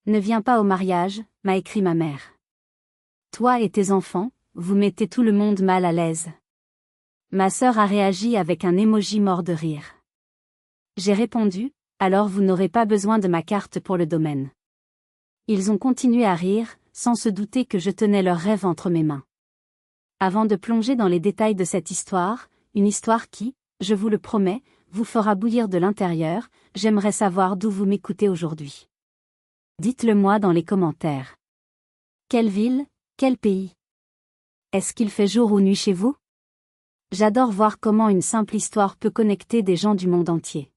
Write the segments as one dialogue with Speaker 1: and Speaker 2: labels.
Speaker 1: Ne viens pas au mariage, m'a écrit ma mère. Toi et tes enfants, vous mettez tout le monde mal à l'aise. Ma sœur a réagi avec un emoji mort de rire. J'ai répondu, alors vous n'aurez pas besoin de ma carte pour le domaine. Ils ont continué à rire, sans se douter que je tenais leur rêve entre mes mains. Avant de plonger dans les détails de cette histoire, une histoire qui, je vous le promets, vous fera bouillir de l'intérieur, j'aimerais savoir d'où vous m'écoutez aujourd'hui. Dites-le moi dans les commentaires. Quelle ville, quel pays? Est-ce qu'il fait jour ou nuit chez vous? J'adore voir comment une simple histoire peut connecter des gens du monde entier.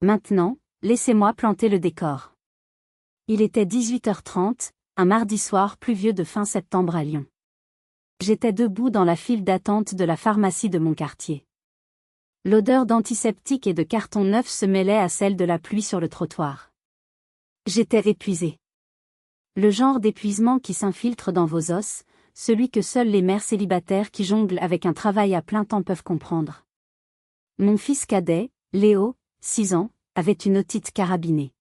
Speaker 1: Maintenant, laissez-moi planter le décor. Il était 18h30, un mardi soir pluvieux de fin septembre à Lyon. J'étais debout dans la file d'attente de la pharmacie de mon quartier. L'odeur d'antiseptique et de carton neuf se mêlait à celle de la pluie sur le trottoir. J'étais épuisé. Le genre d'épuisement qui s'infiltre dans vos os, celui que seules les mères célibataires qui jonglent avec un travail à plein temps peuvent comprendre. Mon fils cadet, Léo, 6 ans, avait une otite carabinée.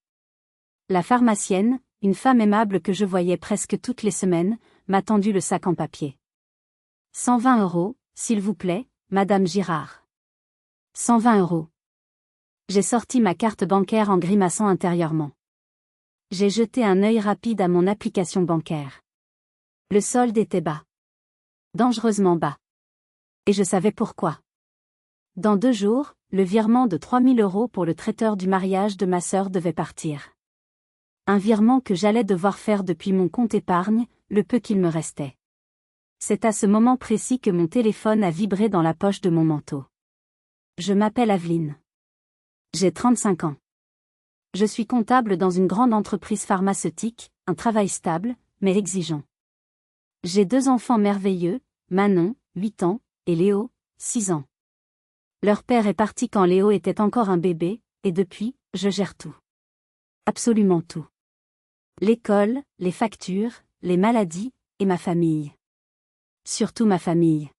Speaker 1: La pharmacienne, une femme aimable que je voyais presque toutes les semaines, m'a tendu le sac en papier. 120 €, s'il vous plaît, Madame Girard. 120 €. J'ai sorti ma carte bancaire en grimaçant intérieurement. J'ai jeté un œil rapide à mon application bancaire. Le solde était bas. Dangereusement bas. Et je savais pourquoi. Dans 2 jours, le virement de 3 000 € pour le traiteur du mariage de ma sœur devait partir. Un virement que j'allais devoir faire depuis mon compte épargne, le peu qu'il me restait. C'est à ce moment précis que mon téléphone a vibré dans la poche de mon manteau. Je m'appelle Aveline. J'ai 35 ans. Je suis comptable dans une grande entreprise pharmaceutique, un travail stable, mais exigeant. J'ai 2 enfants merveilleux, Manon, 8 ans, et Léo, 6 ans. Leur père est parti quand Léo était encore un bébé, et depuis, je gère tout. Absolument tout. L'école, les factures, les maladies, et ma famille. Surtout ma famille.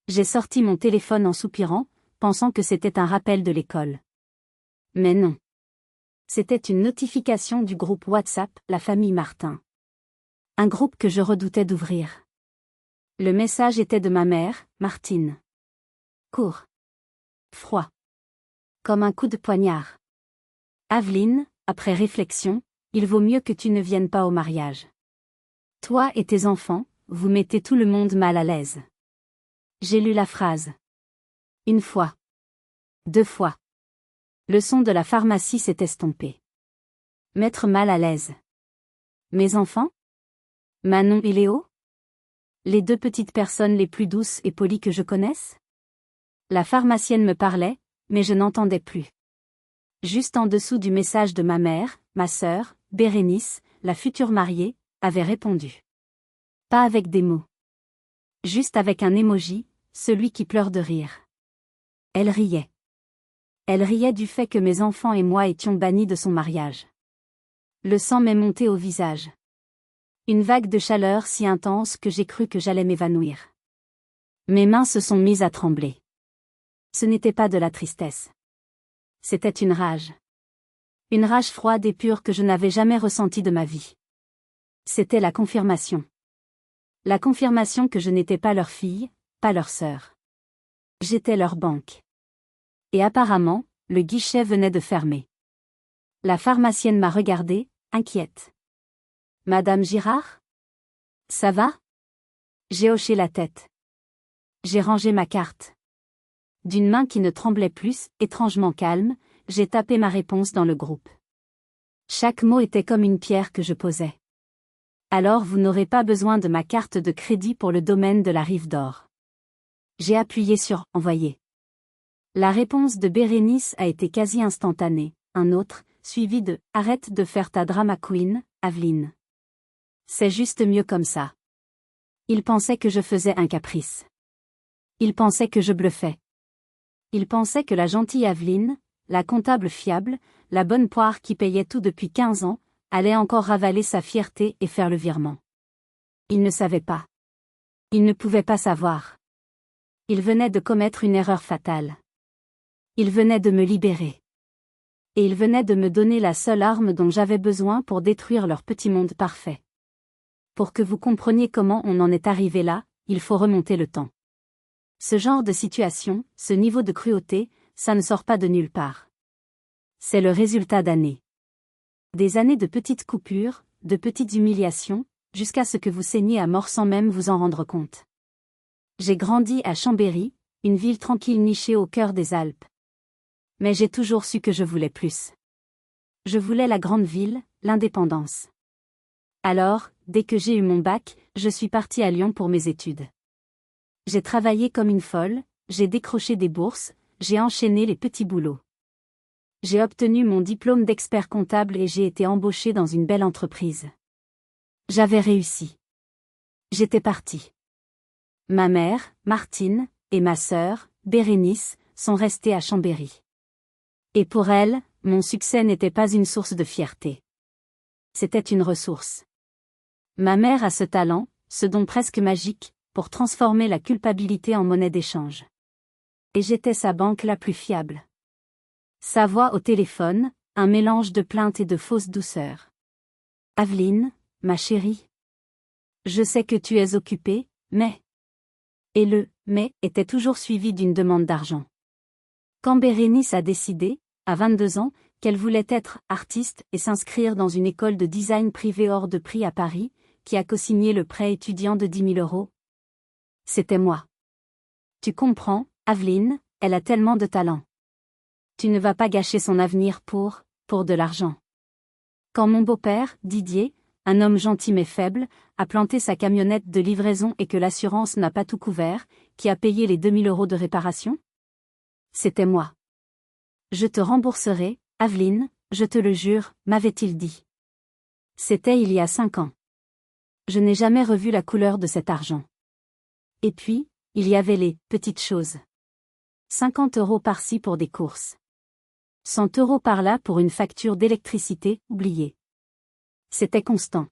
Speaker 1: J'ai sorti mon téléphone en soupirant, pensant que c'était un rappel de l'école. Mais non. C'était une notification du groupe WhatsApp, la famille Martin. Un groupe que je redoutais d'ouvrir. Le message était de ma mère, Martine. Court. Froid. Comme un coup de poignard. Aveline, après réflexion, il vaut mieux que tu ne viennes pas au mariage. Toi et tes enfants, vous mettez tout le monde mal à l'aise. J'ai lu la phrase. 1 fois. 2 fois. Le son de la pharmacie s'est estompé. Mettre mal à l'aise. Mes enfants? Manon et Léo? Les 2 petites personnes les plus douces et polies que je connaisse? La pharmacienne me parlait, mais je n'entendais plus. Juste en dessous du message de ma mère, ma sœur, Bérénice, la future mariée, avait répondu. Pas avec des mots. Juste avec un emoji, celui qui pleure de rire. Elle riait. Elle riait du fait que mes enfants et moi étions bannis de son mariage. Le sang m'est monté au visage. Une vague de chaleur si intense que j'ai cru que j'allais m'évanouir. Mes mains se sont mises à trembler. Ce n'était pas de la tristesse. C'était une rage. Une rage froide et pure que je n'avais jamais ressentie de ma vie. C'était la confirmation. La confirmation que je n'étais pas leur fille, pas leur sœur. J'étais leur banque. Et apparemment, le guichet venait de fermer. La pharmacienne m'a regardée, inquiète. Madame Girard? Ça va? J'ai hoché la tête. J'ai rangé ma carte. D'une main qui ne tremblait plus, étrangement calme, j'ai tapé ma réponse dans le groupe. Chaque mot était comme une pierre que je posais. Alors vous n'aurez pas besoin de ma carte de crédit pour le domaine de la Rive d'Or. J'ai appuyé sur « Envoyer ». La réponse de Bérénice a été quasi instantanée, un autre, suivi de « Arrête de faire ta drama queen, Aveline. C'est juste mieux comme ça. » Il pensait que je faisais un caprice. Il pensait que je bluffais. Il pensait que la gentille Aveline, la comptable fiable, la bonne poire qui payait tout depuis 15 ans, allait encore ravaler sa fierté et faire le virement. Il ne savait pas. Il ne pouvait pas savoir. Il venait de commettre une erreur fatale. Il venait de me libérer. Et ils venaient de me donner la seule arme dont j'avais besoin pour détruire leur petit monde parfait. Pour que vous compreniez comment on en est arrivé là, il faut remonter le temps. Ce genre de situation, ce niveau de cruauté, ça ne sort pas de nulle part. C'est le résultat d'années. Des années de petites coupures, de petites humiliations, jusqu'à ce que vous saigniez à mort sans même vous en rendre compte. J'ai grandi à Chambéry, une ville tranquille nichée au cœur des Alpes. Mais j'ai toujours su que je voulais plus. Je voulais la grande ville, l'indépendance. Alors, dès que j'ai eu mon bac, je suis partie à Lyon pour mes études. J'ai travaillé comme une folle, j'ai décroché des bourses, j'ai enchaîné les petits boulots. J'ai obtenu mon diplôme d'expert comptable et j'ai été embauchée dans une belle entreprise. J'avais réussi. J'étais partie. Ma mère, Martine, et ma sœur, Bérénice, sont restées à Chambéry. Et pour elles, mon succès n'était pas une source de fierté. C'était une ressource. Ma mère a ce talent, ce don presque magique, pour transformer la culpabilité en monnaie d'échange. Et j'étais sa banque la plus fiable. Sa voix au téléphone, un mélange de plainte et de fausse douceur. Aveline, ma chérie. Je sais que tu es occupée, mais... Et le « mais » était toujours suivi d'une demande d'argent. Quand Bérénice a décidé, à 22 ans, qu'elle voulait être artiste et s'inscrire dans une école de design privée hors de prix à Paris, qui a co-signé le prêt étudiant de 10 000 €. C'était moi. Tu comprends, Aveline, elle a tellement de talent. Tu ne vas pas gâcher son avenir pour de l'argent. Quand mon beau-père, Didier, un homme gentil mais faible, a planté sa camionnette de livraison et que l'assurance n'a pas tout couvert, qui a payé les 2 000 € de réparation? C'était moi. Je te rembourserai, Aveline, je te le jure, m'avait-il dit. C'était il y a 5 ans. Je n'ai jamais revu la couleur de cet argent. Et puis, il y avait les petites choses. 50 € par-ci pour des courses. 100 € par-là pour une facture d'électricité, oubliée. C'était constant.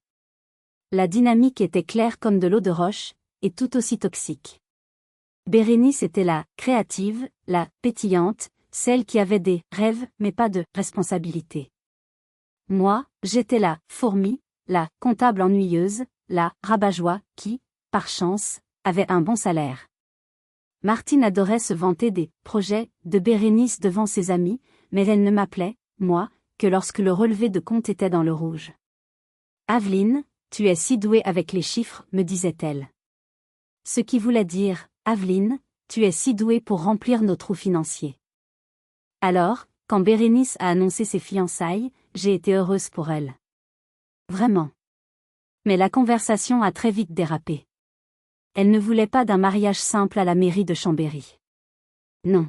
Speaker 1: La dynamique était claire comme de l'eau de roche, et tout aussi toxique. Bérénice était la créative, la pétillante, celle qui avait des rêves mais pas de responsabilité. Moi, j'étais la fourmi, la comptable ennuyeuse, la rabat-joie qui, par chance, avait un bon salaire. Martine adorait se vanter des projets de Bérénice devant ses amis, mais elle ne m'appelait, moi, que lorsque le relevé de compte était dans le rouge. Aveline, tu es si douée avec les chiffres, me disait-elle. Ce qui voulait dire, Aveline, tu es si douée pour remplir nos trous financiers. Alors, quand Bérénice a annoncé ses fiançailles, j'ai été heureuse pour elle. Vraiment. Mais la conversation a très vite dérapé. Elle ne voulait pas d'un mariage simple à la mairie de Chambéry. Non.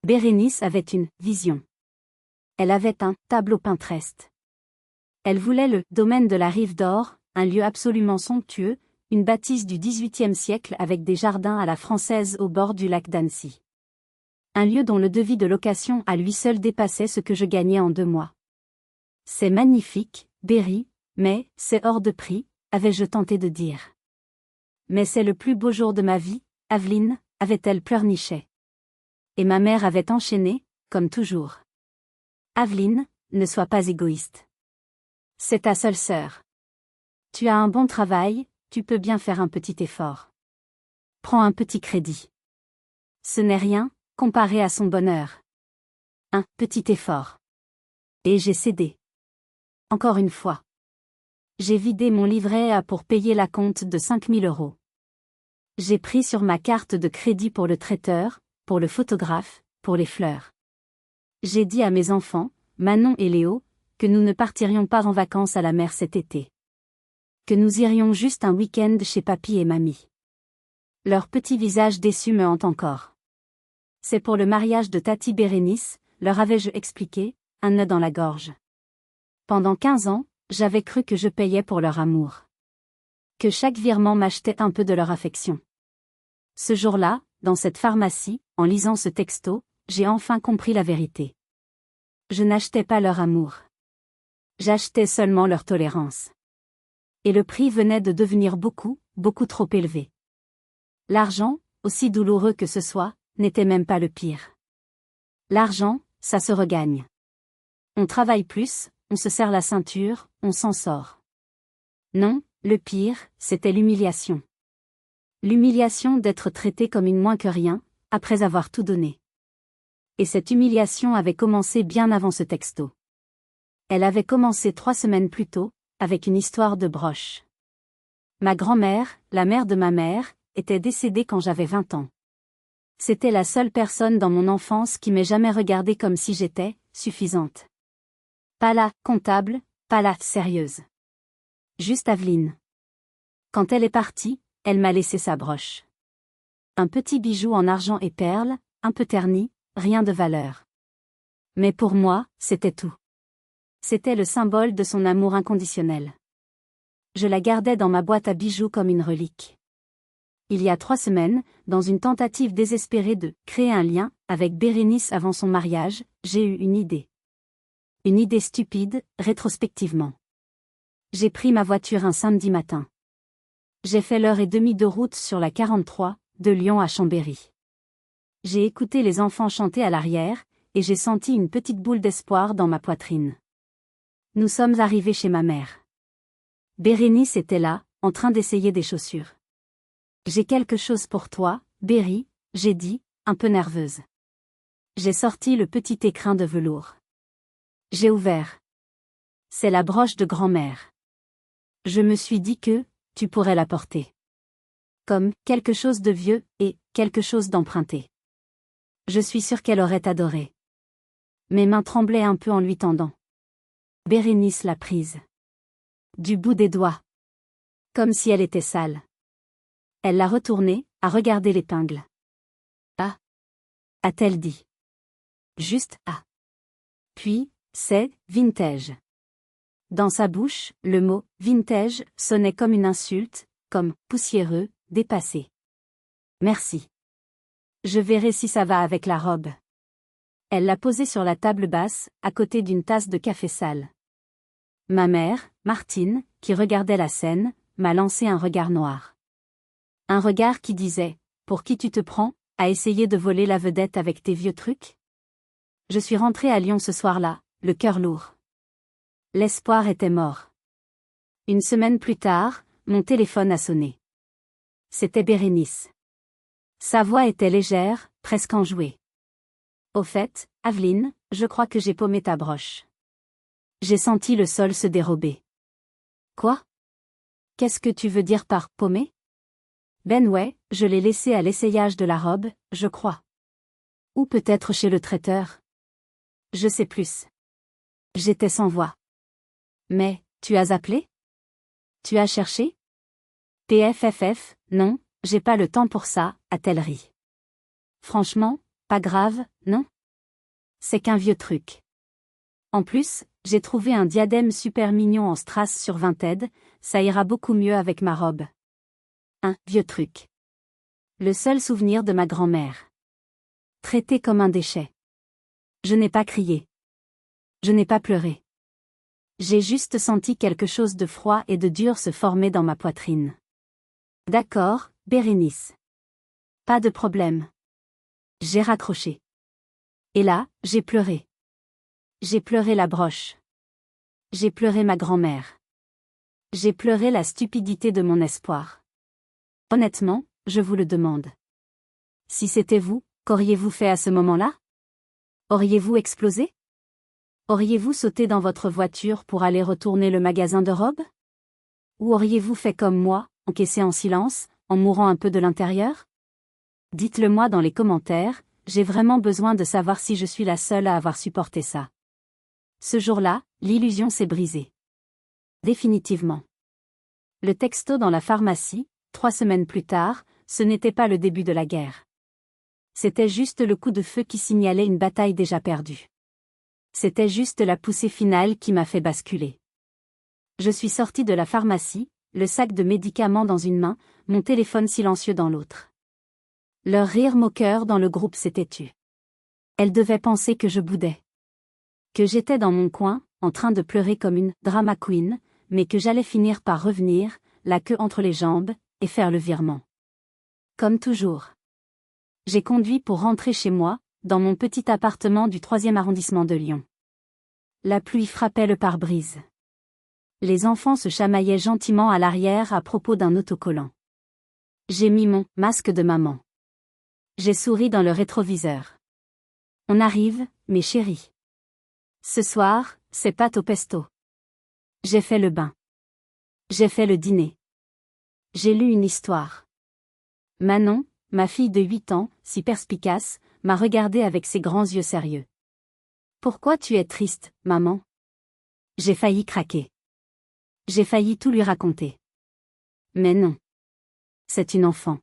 Speaker 1: Bérénice avait une vision. Elle avait un tableau Pinterest. Elle voulait le domaine de la Rive d'Or, un lieu absolument somptueux, une bâtisse du XVIIIe siècle avec des jardins à la française au bord du lac d'Annecy. Un lieu dont le devis de location à lui seul dépassait ce que je gagnais en 2 mois. C'est magnifique, Berry, mais c'est hors de prix, avais-je tenté de dire. Mais c'est le plus beau jour de ma vie, Aveline, avait-elle pleurniché. Et ma mère avait enchaîné, comme toujours. Aveline, ne sois pas égoïste. C'est ta seule sœur. Tu as un bon travail, tu peux bien faire un petit effort. Prends un petit crédit. Ce n'est rien, comparé à son bonheur. Un petit effort. Et j'ai cédé. Encore une fois. J'ai vidé mon livret A pour payer la compte de 5 000 €. J'ai pris sur ma carte de crédit pour le traiteur, pour le photographe, pour les fleurs. J'ai dit à mes enfants, Manon et Léo, que nous ne partirions pas en vacances à la mer cet été. Que nous irions juste un week-end chez papy et mamie. Leur petit visage déçu me hante encore. C'est pour le mariage de Tati Bérénice, leur avais-je expliqué, un nœud dans la gorge. Pendant 15 ans, j'avais cru que je payais pour leur amour. Que chaque virement m'achetait un peu de leur affection. Ce jour-là, dans cette pharmacie, en lisant ce texto, j'ai enfin compris la vérité. Je n'achetais pas leur amour. J'achetais seulement leur tolérance. Et le prix venait de devenir beaucoup, beaucoup trop élevé. L'argent, aussi douloureux que ce soit, n'était même pas le pire. L'argent, ça se regagne. On travaille plus, on se serre la ceinture, on s'en sort. Non, le pire, c'était l'humiliation. L'humiliation d'être traité comme une moins que rien, après avoir tout donné. Et cette humiliation avait commencé bien avant ce texto. Elle avait commencé 3 semaines plus tôt, avec une histoire de broche. Ma grand-mère, la mère de ma mère, était décédée quand j'avais 20 ans. C'était la seule personne dans mon enfance qui m'ait jamais regardée comme si j'étais suffisante. Pas la comptable, pas la sérieuse. Juste Aveline. Quand elle est partie, elle m'a laissé sa broche. Un petit bijou en argent et perles, un peu terni, rien de valeur. Mais pour moi, c'était tout. C'était le symbole de son amour inconditionnel. Je la gardais dans ma boîte à bijoux comme une relique. Il y a 3 semaines, dans une tentative désespérée de créer un lien avec Bérénice avant son mariage, j'ai eu une idée. Une idée stupide, rétrospectivement. J'ai pris ma voiture un samedi matin. J'ai fait l'heure et demie de route sur la 43, de Lyon à Chambéry. J'ai écouté les enfants chanter à l'arrière, et j'ai senti une petite boule d'espoir dans ma poitrine. Nous sommes arrivés chez ma mère. Bérénice était là, en train d'essayer des chaussures. J'ai quelque chose pour toi, Béry, j'ai dit, un peu nerveuse. J'ai sorti le petit écrin de velours. J'ai ouvert. C'est la broche de grand-mère. Je me suis dit que, tu pourrais la porter. Comme, quelque chose de vieux, et, quelque chose d'emprunté. Je suis sûre qu'elle aurait adoré. Mes mains tremblaient un peu en lui tendant. Bérénice l'a prise. Du bout des doigts. Comme si elle était sale. Elle l'a retournée, a regardé l'épingle. Ah, a-t-elle dit. Juste ah. Puis, c'est vintage. Dans sa bouche, le mot vintage sonnait comme une insulte, comme poussiéreux, dépassé. Merci. Je verrai si ça va avec la robe. Elle l'a posée sur la table basse, à côté d'une tasse de café sale. Ma mère, Martine, qui regardait la scène, m'a lancé un regard noir. Un regard qui disait « Pour qui tu te prends, à essayer de voler la vedette avec tes vieux trucs ?» Je suis rentrée à Lyon ce soir-là, le cœur lourd. L'espoir était mort. 1 semaine plus tard, mon téléphone a sonné. C'était Bérénice. Sa voix était légère, presque enjouée. Au fait, Aveline, je crois que j'ai paumé ta broche. J'ai senti le sol se dérober. Quoi? Qu'est-ce que tu veux dire par paumé? Ben ouais, je l'ai laissée à l'essayage de la robe, je crois. Ou peut-être chez le traiteur. Je sais plus. J'étais sans voix. Mais, tu as appelé? Tu as cherché? PFFF, non, j'ai pas le temps pour ça, a-t-elle ri. Franchement, pas grave, non? C'est qu'un vieux truc. En plus, j'ai trouvé un diadème super mignon en strass sur Vinted, ça ira beaucoup mieux avec ma robe. Un vieux truc. Le seul souvenir de ma grand-mère. Traité comme un déchet. Je n'ai pas crié. Je n'ai pas pleuré. J'ai juste senti quelque chose de froid et de dur se former dans ma poitrine. D'accord, Bérénice. Pas de problème. J'ai raccroché. Et là, j'ai pleuré. J'ai pleuré la broche. J'ai pleuré ma grand-mère. J'ai pleuré la stupidité de mon espoir. Honnêtement, je vous le demande. Si c'était vous, qu'auriez-vous fait à ce moment-là? Auriez-vous explosé? Auriez-vous sauté dans votre voiture pour aller retourner le magasin de robes? Ou auriez-vous fait comme moi, encaissé en silence, en mourant un peu de l'intérieur? Dites-le moi dans les commentaires, j'ai vraiment besoin de savoir si je suis la seule à avoir supporté ça. Ce jour-là, l'illusion s'est brisée. Définitivement. Le texto dans la pharmacie, 3 semaines plus tard, ce n'était pas le début de la guerre. C'était juste le coup de feu qui signalait une bataille déjà perdue. C'était juste la poussée finale qui m'a fait basculer. Je suis sortie de la pharmacie, le sac de médicaments dans une main, mon téléphone silencieux dans l'autre. Leur rire moqueur dans le groupe s'était tu. Elles devaient penser que je boudais. Que j'étais dans mon coin, en train de pleurer comme une drama queen, mais que j'allais finir par revenir, la queue entre les jambes, et faire le virement. Comme toujours. J'ai conduit pour rentrer chez moi, dans mon petit appartement du 3e arrondissement de Lyon. la pluie frappait le pare-brise. Les enfants se chamaillaient gentiment à l'arrière à propos d'un autocollant. J'ai mis mon masque de maman. J'ai souri dans le rétroviseur. On arrive, mes chéris. Ce soir, c'est pâte au pesto. J'ai fait le bain. J'ai fait le dîner. J'ai lu une histoire. Manon, ma fille de 8 ans, si perspicace, m'a regardé avec ses grands yeux sérieux. Pourquoi tu es triste, maman? J'ai failli craquer. J'ai failli tout lui raconter. Mais non. C'est une enfant.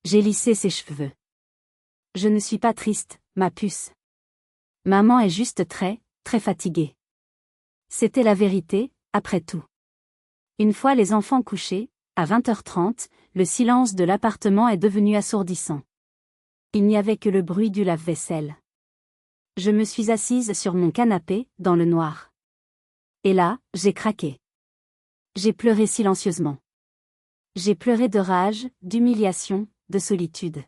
Speaker 1: J'ai lissé ses cheveux. Je ne suis pas triste, ma puce. Maman est juste très, très fatiguée. C'était la vérité, après tout. Une fois les enfants couchés, à 20h30, le silence de l'appartement est devenu assourdissant. Il n'y avait que le bruit du lave-vaisselle. Je me suis assise sur mon canapé, dans le noir. Et là, j'ai craqué. J'ai pleuré silencieusement. J'ai pleuré de rage, d'humiliation, de solitude.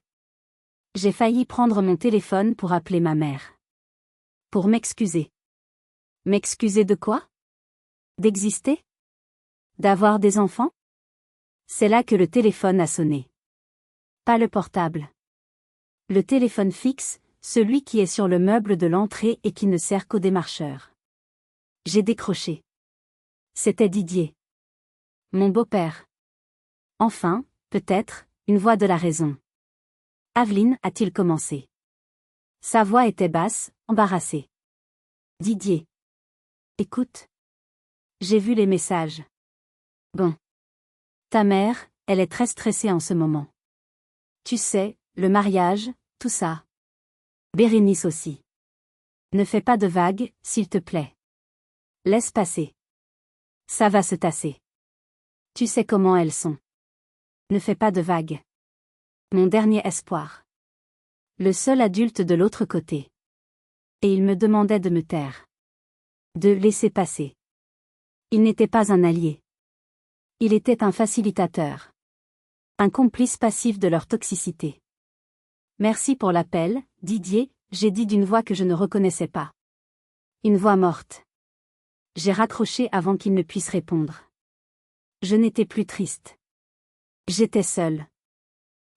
Speaker 1: J'ai failli prendre mon téléphone pour appeler ma mère. Pour m'excuser. M'excuser de quoi? D'exister? D'avoir des enfants? C'est là que le téléphone a sonné. Pas le portable. Le téléphone fixe, celui qui est sur le meuble de l'entrée et qui ne sert qu'aux démarcheurs. J'ai décroché. C'était Didier. Mon beau-père. Enfin, peut-être, une voix de la raison. Aveline, a-t-il commencé. Sa voix était basse, embarrassée. Didier. Écoute. J'ai vu les messages. Bon. Ta mère, elle est très stressée en ce moment. Tu sais, le mariage, tout ça. Bérénice aussi. Ne fais pas de vagues, s'il te plaît. Laisse passer. Ça va se tasser. Tu sais comment elles sont. Ne fais pas de vagues. Mon dernier espoir. Le seul adulte de l'autre côté. Et il me demandait de me taire. De laisser passer. Il n'était pas un allié. Il était un facilitateur. Un complice passif de leur toxicité. Merci pour l'appel, Didier, j'ai dit d'une voix que je ne reconnaissais pas. Une voix morte. J'ai raccroché avant qu'il ne puisse répondre. Je n'étais plus triste. J'étais seule.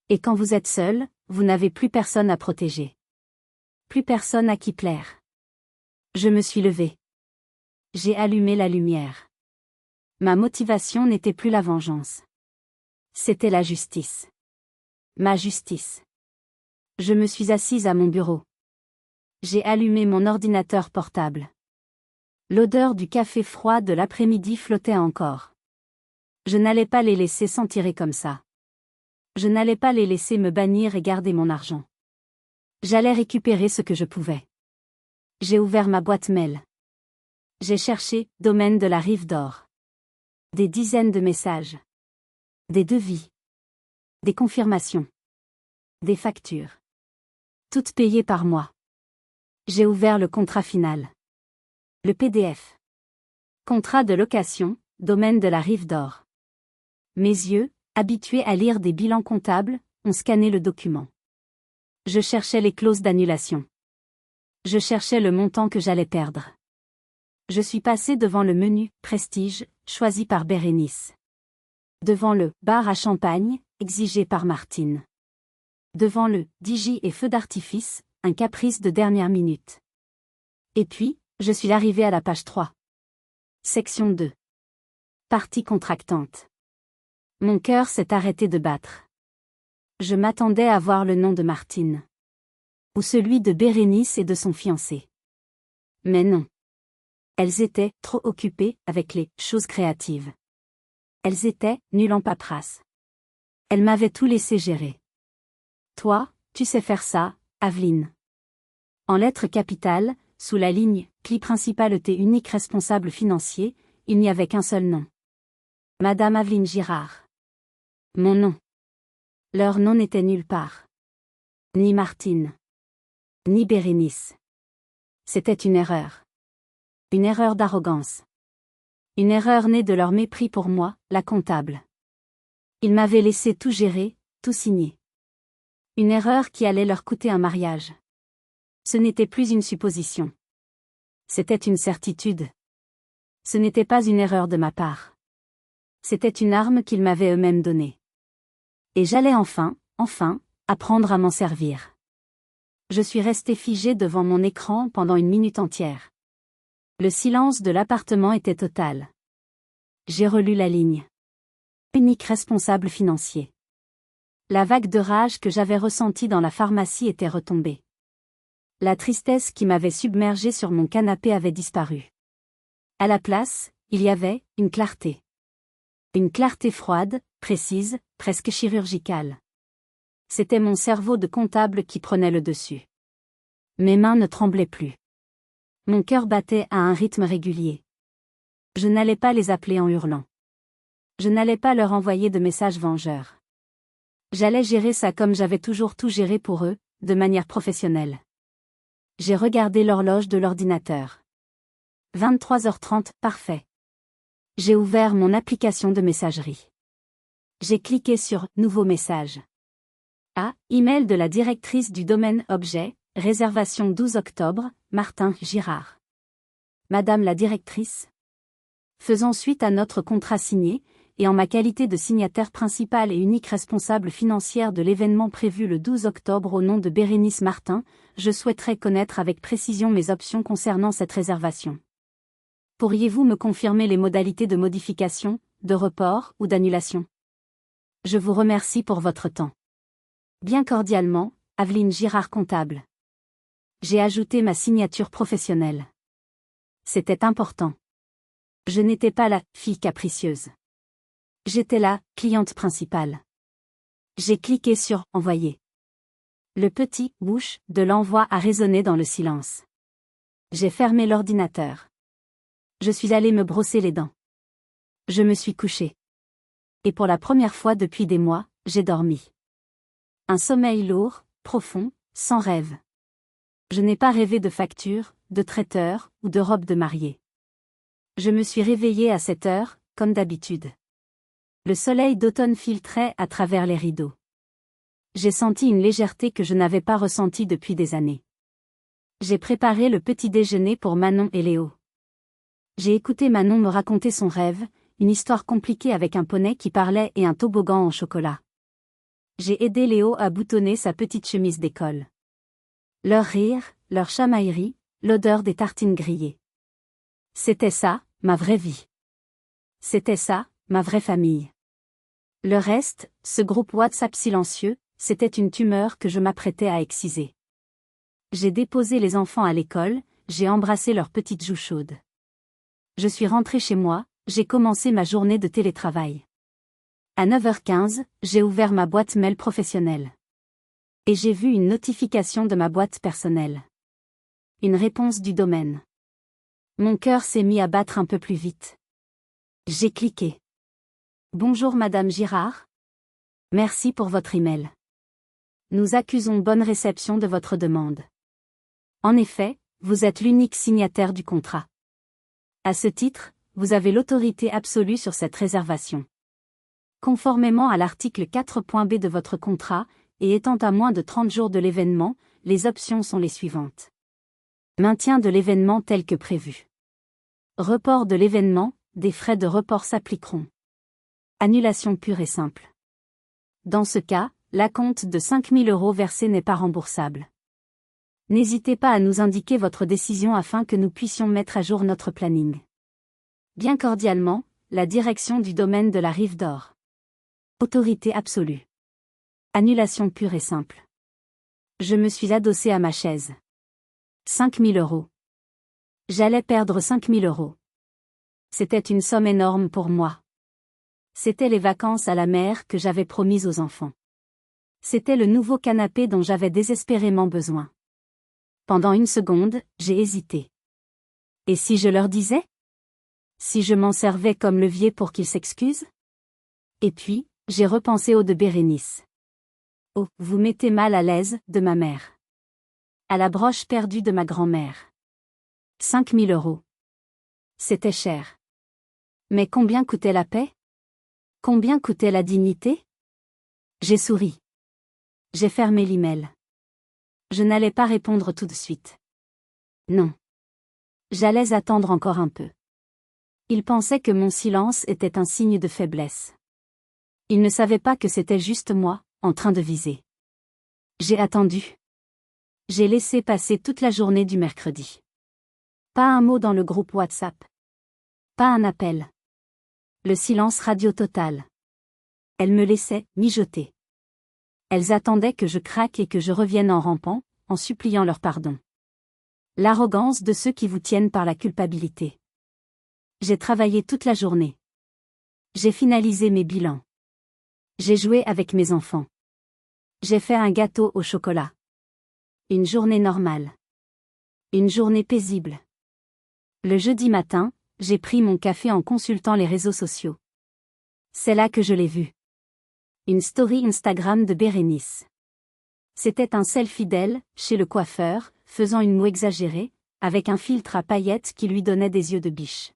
Speaker 1: Et quand vous êtes seul, vous n'avez plus personne à protéger. Plus personne à qui plaire. Je me suis levée. J'ai allumé la lumière. Ma motivation n'était plus la vengeance. C'était la justice. Ma justice. Je me suis assise à mon bureau. J'ai allumé mon ordinateur portable. L'odeur du café froid de l'après-midi flottait encore. Je n'allais pas les laisser s'en tirer comme ça. Je n'allais pas les laisser me bannir et garder mon argent. J'allais récupérer ce que je pouvais. J'ai ouvert ma boîte mail. J'ai cherché « Domaine de la Rive d'Or ». Des dizaines de messages. Des devis. Des confirmations. Des factures. Toutes payées par moi. J'ai ouvert le contrat final. Le PDF. Contrat de location, Domaine de la Rive d'Or. Mes yeux, habitués à lire des bilans comptables, ont scanné le document. Je cherchais les clauses d'annulation. Je cherchais le montant que j'allais perdre. Je suis passé devant le menu « Prestige » choisi par Bérénice. Devant le « bar à champagne » exigé par Martine. Devant le « DJ et feu d'artifice » un caprice de dernière minute. Et puis, je suis arrivé à la page 3. Section 2. Partie contractante. Mon cœur s'est arrêté de battre. Je m'attendais à voir le nom de Martine. Ou celui de Bérénice et de son fiancé. Mais non. Elles étaient trop occupées avec les choses créatives. Elles étaient nulles en paperasse. Elles m'avaient tout laissé gérer. Toi, tu sais faire ça, Aveline. En lettres capitales, sous la ligne « Cli principal T unique responsable financier », il n'y avait qu'un seul nom. Madame Aveline Girard. Mon nom. Leur nom n'était nulle part. Ni Martine. Ni Bérénice. C'était une erreur. Une erreur d'arrogance. Une erreur née de leur mépris pour moi, la comptable. Ils m'avaient laissé tout gérer, tout signer. Une erreur qui allait leur coûter un mariage. Ce n'était plus une supposition. C'était une certitude. Ce n'était pas une erreur de ma part. C'était une arme qu'ils m'avaient eux-mêmes donnée. Et j'allais enfin, apprendre à m'en servir. Je suis resté figé devant mon écran pendant une minute entière. Le silence de l'appartement était total. J'ai relu la ligne. Unique responsable financier. La vague de rage que j'avais ressentie dans la pharmacie était retombée. La tristesse qui m'avait submergé sur mon canapé avait disparu. À la place, il y avait une clarté. Une clarté froide, précise, presque chirurgicale. C'était mon cerveau de comptable qui prenait le dessus. Mes mains ne tremblaient plus. Mon cœur battait à un rythme régulier. Je n'allais pas les appeler en hurlant. Je n'allais pas leur envoyer de messages vengeurs. J'allais gérer ça comme j'avais toujours tout géré pour eux, de manière professionnelle. J'ai regardé l'horloge de l'ordinateur. 23h30, parfait. J'ai ouvert mon application de messagerie. J'ai cliqué sur « Nouveau message ». Ah, email de la directrice du domaine objet, réservation 12 octobre, Martin Girard. Madame la directrice. Faisant suite à notre contrat signé, et en ma qualité de signataire principale et unique responsable financière de l'événement prévu le 12 octobre au nom de Bérénice Martin, je souhaiterais connaître avec précision mes options concernant cette réservation. Pourriez-vous me confirmer les modalités de modification, de report ou d'annulation? Je vous remercie pour votre temps. Bien cordialement, Aveline Girard comptable. J'ai ajouté ma signature professionnelle. C'était important. Je n'étais pas la fille capricieuse. J'étais la cliente principale. J'ai cliqué sur « Envoyer ». Le petit « whoosh » de l'envoi a résonné dans le silence. J'ai fermé l'ordinateur. Je suis allé me brosser les dents. Je me suis couché. Et pour la première fois depuis des mois, j'ai dormi. Un sommeil lourd, profond, sans rêve. Je n'ai pas rêvé de facture, de traiteur ou de robe de mariée. Je me suis réveillé à 7 heures, comme d'habitude. Le soleil d'automne filtrait à travers les rideaux. J'ai senti une légèreté que je n'avais pas ressentie depuis des années. J'ai préparé le petit déjeuner pour Manon et Léo. J'ai écouté Manon me raconter son rêve, une histoire compliquée avec un poney qui parlait et un toboggan en chocolat. J'ai aidé Léo à boutonner sa petite chemise d'école. Leur rire, leur chamaillerie, l'odeur des tartines grillées. C'était ça, ma vraie vie. C'était ça, ma vraie famille. Le reste, ce groupe WhatsApp silencieux, c'était une tumeur que je m'apprêtais à exciser. J'ai déposé les enfants à l'école, j'ai embrassé leurs petites joues chaudes. Je suis rentré chez moi, j'ai commencé ma journée de télétravail. À 9h15, j'ai ouvert ma boîte mail professionnelle. Et j'ai vu une notification de ma boîte personnelle. Une réponse du domaine. Mon cœur s'est mis à battre un peu plus vite. J'ai cliqué. Bonjour Madame Girard. Merci pour votre email. Nous accusons bonne réception de votre demande. En effet, vous êtes l'unique signataire du contrat. À ce titre, vous avez l'autorité absolue sur cette réservation. Conformément à l'article 4.b de votre contrat, et étant à moins de 30 jours de l'événement, les options sont les suivantes. Maintien de l'événement tel que prévu. Report de l'événement, des frais de report s'appliqueront. Annulation pure et simple. Dans ce cas, l'acompte de 5 000 € versé n'est pas remboursable. N'hésitez pas à nous indiquer votre décision afin que nous puissions mettre à jour notre planning. Bien cordialement, la direction du domaine de la Rive d'Or. Autorité absolue. Annulation pure et simple. Je me suis adossé à ma chaise. 5 000 €. J'allais perdre 5 000 €. C'était une somme énorme pour moi. C'était les vacances à la mer que j'avais promises aux enfants. C'était le nouveau canapé dont j'avais désespérément besoin. Pendant une seconde, j'ai hésité. Et si je leur disais? Si je m'en servais comme levier pour qu'ils s'excusent? Et puis, j'ai repensé au de Bérénice. Oh, vous mettez mal à l'aise, de ma mère. À la broche perdue de ma grand-mère. 5 000 €. C'était cher. Mais combien coûtait la paix? Combien coûtait la dignité? J'ai souri. J'ai fermé l'email. Je n'allais pas répondre tout de suite. Non. J'allais attendre encore un peu. Il pensait que mon silence était un signe de faiblesse. Il ne savait pas que c'était juste moi, en train de viser. J'ai attendu. J'ai laissé passer toute la journée du mercredi. Pas un mot dans le groupe WhatsApp. Pas un appel. Le silence radio total. Elles me laissaient mijoter. Elles attendaient que je craque et que je revienne en rampant, en suppliant leur pardon. L'arrogance de ceux qui vous tiennent par la culpabilité. J'ai travaillé toute la journée. J'ai finalisé mes bilans. J'ai joué avec mes enfants. J'ai fait un gâteau au chocolat. Une journée normale. Une journée paisible. Le jeudi matin, j'ai pris mon café en consultant les réseaux sociaux. C'est là que je l'ai vu. Une story Instagram de Bérénice. C'était un selfie d'elle, chez le coiffeur, faisant une moue exagérée, avec un filtre à paillettes qui lui donnait des yeux de biche.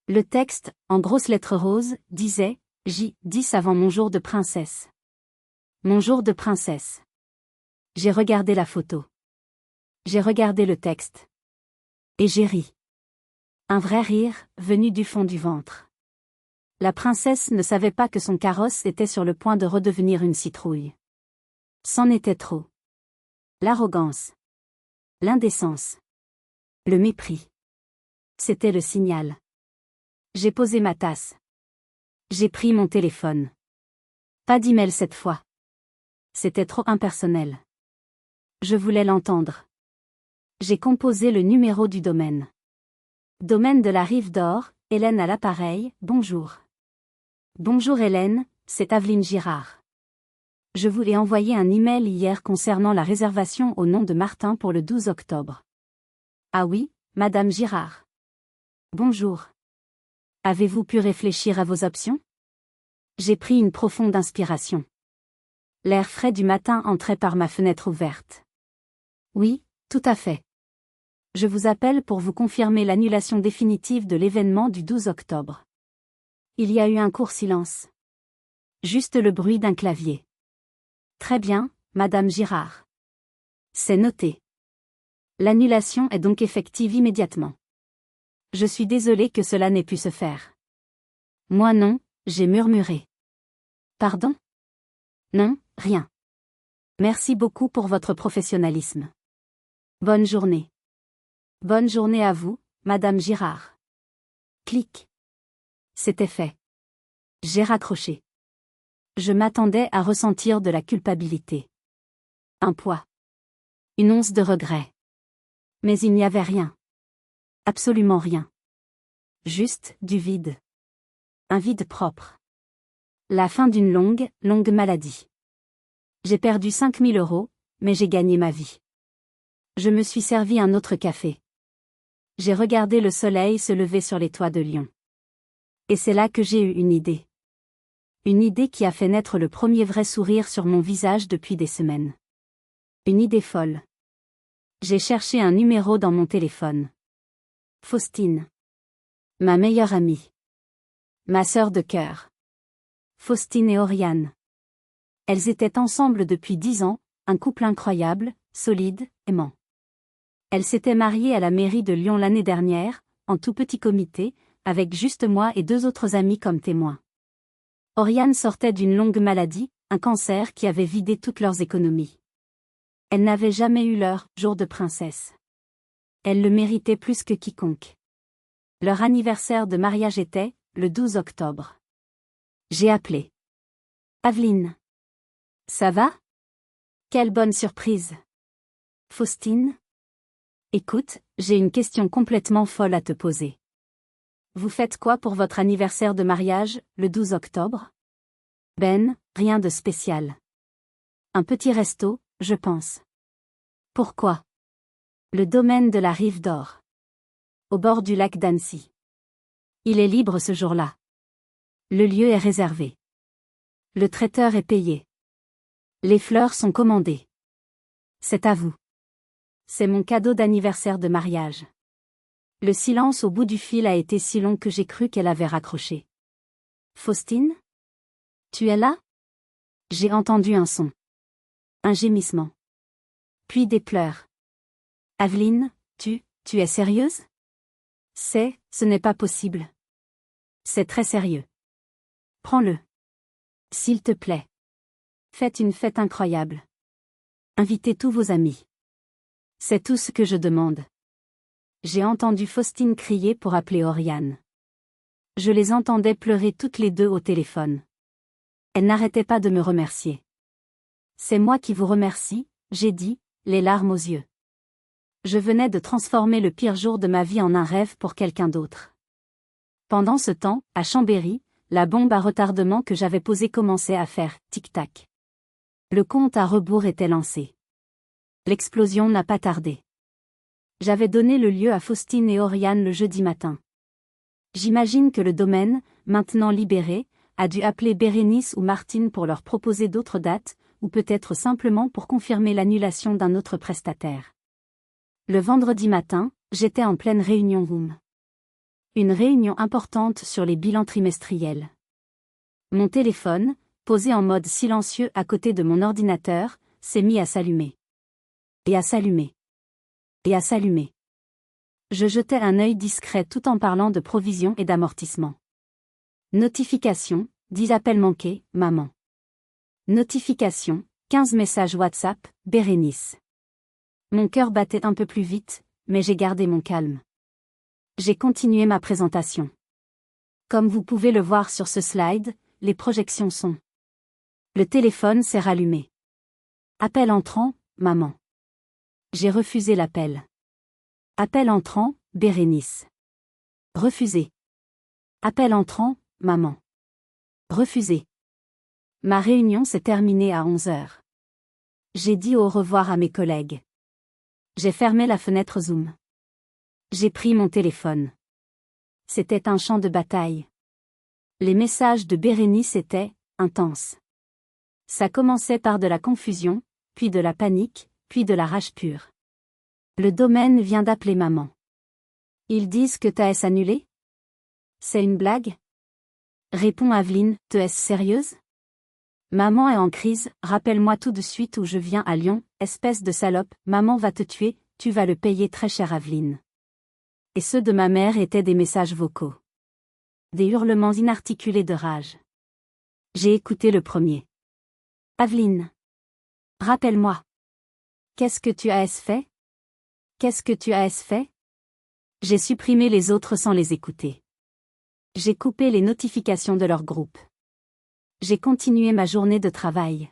Speaker 1: Le texte, en grosses lettres roses, disait « J10 avant mon jour de princesse ». Mon jour de princesse. J'ai regardé la photo. J'ai regardé le texte. Et j'ai ri. Un vrai rire, venu du fond du ventre. La princesse ne savait pas que son carrosse était sur le point de redevenir une citrouille. C'en était trop. L'arrogance. L'indécence. Le mépris. C'était le signal. J'ai posé ma tasse. J'ai pris mon téléphone. Pas d'email cette fois. C'était trop impersonnel. Je voulais l'entendre. J'ai composé le numéro du domaine. Domaine de la Rive d'Or, Hélène à l'appareil, bonjour. Bonjour Hélène, c'est Aveline Girard. Je vous ai envoyé un email hier concernant la réservation au nom de Martin pour le 12 octobre. Ah oui, Madame Girard. Bonjour. Avez-vous pu réfléchir à vos options? J'ai pris une profonde inspiration. L'air frais du matin entrait par ma fenêtre ouverte. Oui, tout à fait. Je vous appelle pour vous confirmer l'annulation définitive de l'événement du 12 octobre. Il y a eu un court silence. Juste le bruit d'un clavier. Très bien, Madame Girard. C'est noté. L'annulation est donc effective immédiatement. Je suis désolée que cela n'ait pu se faire. Moi non, j'ai murmuré. Pardon? Non, rien. Merci beaucoup pour votre professionnalisme. Bonne journée. Bonne journée à vous, Madame Girard. Clic. C'était fait. J'ai raccroché. Je m'attendais à ressentir de la culpabilité. Un poids. Une once de regret. Mais il n'y avait rien. Absolument rien. Juste du vide. Un vide propre. La fin d'une longue, longue maladie. J'ai perdu 5000 €, mais j'ai gagné ma vie. Je me suis servi un autre café. J'ai regardé le soleil se lever sur les toits de Lyon. Et c'est là que j'ai eu une idée. Une idée qui a fait naître le premier vrai sourire sur mon visage depuis des semaines. Une idée folle. J'ai cherché un numéro dans mon téléphone. Faustine. Ma meilleure amie. Ma sœur de cœur. Faustine et Oriane. Elles étaient ensemble depuis 10 ans, un couple incroyable, solide, aimant. Elles s'étaient mariées à la mairie de Lyon l'année dernière, en tout petit comité, avec juste moi et 2 autres amis comme témoins. Oriane sortait d'une longue maladie, un cancer qui avait vidé toutes leurs économies. Elles n'avaient jamais eu leur jour de princesse. Elles le méritaient plus que quiconque. Leur anniversaire de mariage était le 12 octobre. J'ai appelé. Aveline. Ça va? Quelle bonne surprise. Faustine? Écoute, j'ai une question complètement folle à te poser. Vous faites quoi pour votre anniversaire de mariage, le 12 octobre? Ben, rien de spécial. Un petit resto, je pense. Pourquoi? Le domaine de la Rive d'Or. Au bord du lac d'Annecy. Il est libre ce jour-là. Le lieu est réservé. Le traiteur est payé. Les fleurs sont commandées. C'est à vous. C'est mon cadeau d'anniversaire de mariage. Le silence au bout du fil a été si long que j'ai cru qu'elle avait raccroché. Faustine? Tu es là? J'ai entendu un son. Un gémissement. Puis des pleurs. Aveline, tu es sérieuse? Ce n'est pas possible. C'est très sérieux. Prends-le. S'il te plaît. Faites une fête incroyable. Invitez tous vos amis. C'est tout ce que je demande. J'ai entendu Faustine crier pour appeler Oriane. Je les entendais pleurer toutes les deux au téléphone. Elles n'arrêtaient pas de me remercier. C'est moi qui vous remercie, j'ai dit, les larmes aux yeux. Je venais de transformer le pire jour de ma vie en un rêve pour quelqu'un d'autre. Pendant ce temps, à Chambéry, la bombe à retardement que j'avais posée commençait à faire tic-tac. Le compte à rebours était lancé. L'explosion n'a pas tardé. J'avais donné le lieu à Faustine et Oriane le jeudi matin. J'imagine que le domaine, maintenant libéré, a dû appeler Bérénice ou Martine pour leur proposer d'autres dates, ou peut-être simplement pour confirmer l'annulation d'un autre prestataire. Le vendredi matin, j'étais en pleine réunion Zoom. Une réunion importante sur les bilans trimestriels. Mon téléphone, posé en mode silencieux à côté de mon ordinateur, s'est mis à s'allumer. Et à s'allumer. Et à s'allumer. Je jetais un œil discret tout en parlant de provisions et d'amortissement. Notification, 10 appels manqués, maman. Notification, 15 messages WhatsApp, Bérénice. Mon cœur battait un peu plus vite, mais j'ai gardé mon calme. J'ai continué ma présentation. Comme vous pouvez le voir sur ce slide, les projections sont. Le téléphone s'est rallumé. Appel entrant, maman. J'ai refusé l'appel. Appel entrant, Bérénice. Refusé. Appel entrant, maman. Refusé. Ma réunion s'est terminée à 11 heures. J'ai dit au revoir à mes collègues. J'ai fermé la fenêtre Zoom. J'ai pris mon téléphone. C'était un champ de bataille. Les messages de Bérénice étaient intenses. Ça commençait par de la confusion, puis de la panique, puis de la rage pure. Le domaine vient d'appeler maman. Ils disent que t'as annulé? C'est une blague? Répond Aveline, t'es sérieuse? Maman est en crise, rappelle-moi tout de suite où je viens à Lyon, espèce de salope, maman va te tuer, tu vas le payer très cher Aveline. Et ceux de ma mère étaient des messages vocaux. Des hurlements inarticulés de rage. J'ai écouté le premier. Aveline. Rappelle-moi. Qu'est-ce que tu as fait? Qu'est-ce que tu as fait? J'ai supprimé les autres sans les écouter. J'ai coupé les notifications de leur groupe. J'ai continué ma journée de travail.